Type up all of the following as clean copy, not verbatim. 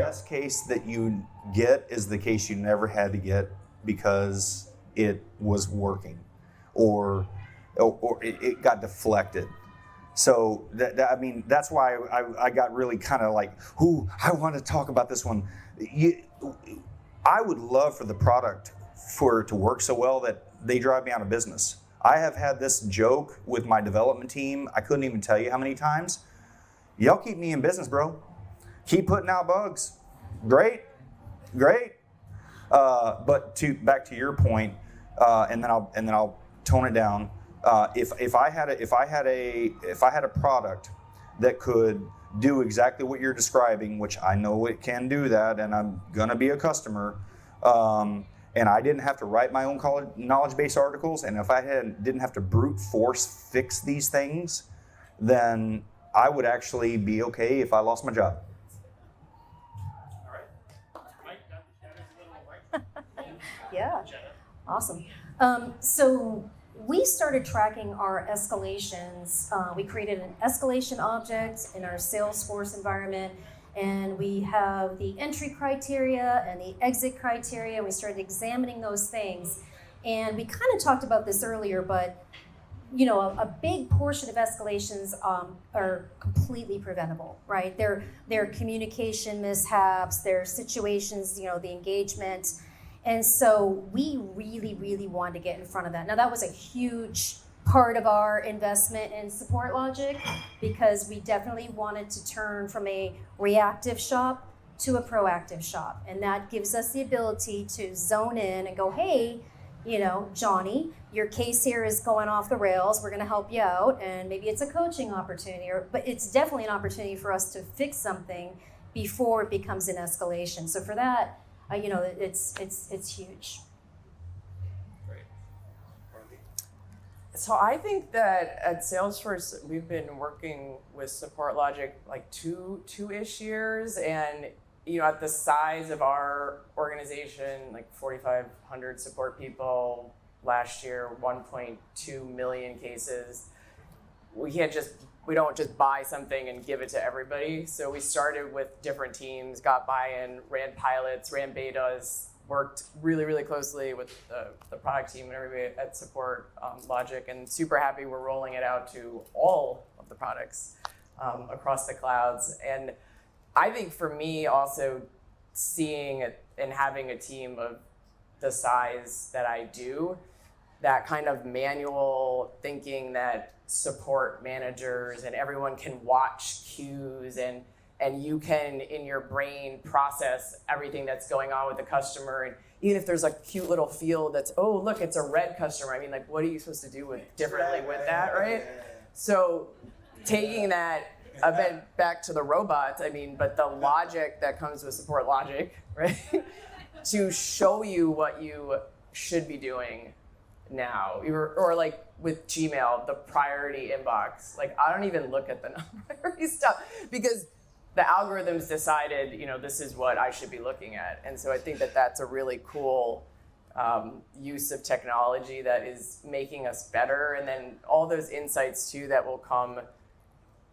best case that you get is the case you never had to get because it was working, or it got deflected. So that's why I got really kind of like, I want to talk about this one. I would love for the product for it to work so well that they drive me out of business. I have had this joke with my development team. I couldn't even tell you how many times. Y'all keep me in business, bro. Keep putting out bugs. Great. But back to your point, and then I'll tone it down. If I had a product that could do exactly what you're describing, which I know it can do that, and I'm gonna be a customer, and I didn't have to write my own knowledge base articles, and if I didn't have to brute force fix these things, then I would actually be okay if I lost my job. All right. Mike, Yeah, awesome. So we started tracking our escalations. We created an escalation object in our Salesforce environment, and we have the entry criteria and the exit criteria. We started examining those things, and we kind of talked about this earlier, but a big portion of escalations are completely preventable, right? They're communication mishaps, they're situations, the engagement. And so we really, really wanted to get in front of that. Now that was a huge part of our investment in SupportLogic, because we definitely wanted to turn from a reactive shop to a proactive shop. And that gives us the ability to zone in and go, hey, Johnny, your case here is going off the rails. We're going to help you out. And maybe it's a coaching opportunity, but it's definitely an opportunity for us to fix something before it becomes an escalation. So for that, it's huge. Great. So I think that at Salesforce, we've been working with SupportLogic like two-ish years, and at the size of our organization, like 4,500 support people last year, 1.2 million cases, we don't just buy something and give it to everybody. So we started with different teams, got buy-in, ran pilots, ran betas, worked really, really closely with the product team and everybody at SupportLogic, and super happy we're rolling it out to all of the products across the clouds. And I think for me also, seeing and having a team of the size that I do, that kind of manual thinking that support managers and everyone can watch cues and you can in your brain process everything that's going on with the customer. And even if there's a cute little field that's, oh, look, it's a red customer. I mean, like, what are you supposed to do differently with that, right? So taking that a bit back to the robots, but the logic that comes with SupportLogic, right? To show you what you should be doing now, or like with Gmail, the priority inbox. Like, I don't even look at the non-priority stuff because the algorithms decided, this is what I should be looking at. And so I think that that's a really cool use of technology that is making us better. And then all those insights too that will come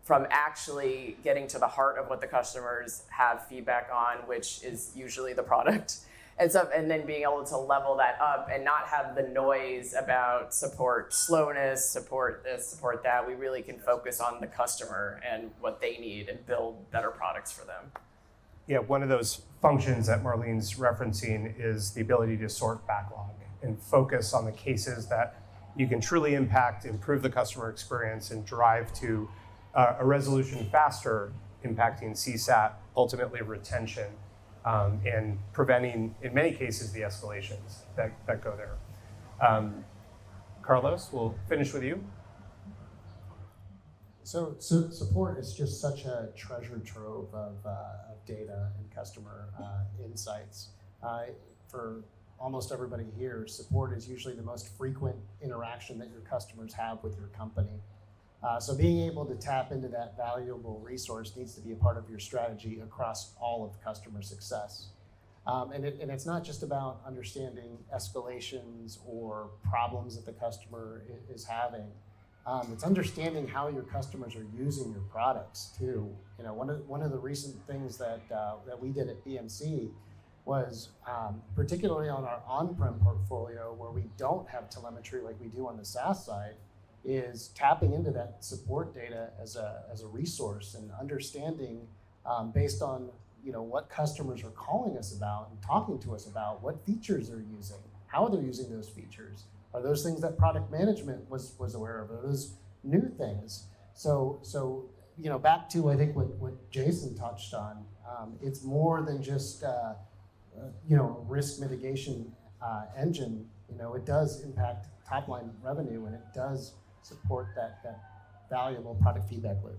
from actually getting to the heart of what the customers have feedback on, which is usually the product and stuff, and then being able to level that up and not have the noise about support slowness, support this, support that. We really can focus on the customer and what they need and build better products for them. Yeah, one of those functions that Marlene's referencing is the ability to sort backlog and focus on the cases that you can truly impact, improve the customer experience, and drive to a resolution faster, impacting CSAT, ultimately retention, and preventing, in many cases, the escalations that go there. Carlos, we'll finish with you. So support is just such a treasure trove of data and customer insights. For almost everybody here, support is usually the most frequent interaction that your customers have with your company. So being able to tap into that valuable resource needs to be a part of your strategy across all of customer success. And it's not just about understanding escalations or problems that the customer is having. It's understanding how your customers are using your products too. You know, one of the recent things that we did at BMC was particularly on our on-prem portfolio, where we don't have telemetry like we do on the SaaS side, is tapping into that support data as a resource and understanding based on what customers are calling us about and talking to us about, what features they're using, how they're using those features. Are those things that product management was aware of? Are those new things? So back to I think what Jason touched on. It's more than just a risk mitigation engine. It does impact top line revenue, and it does support that valuable product feedback loop.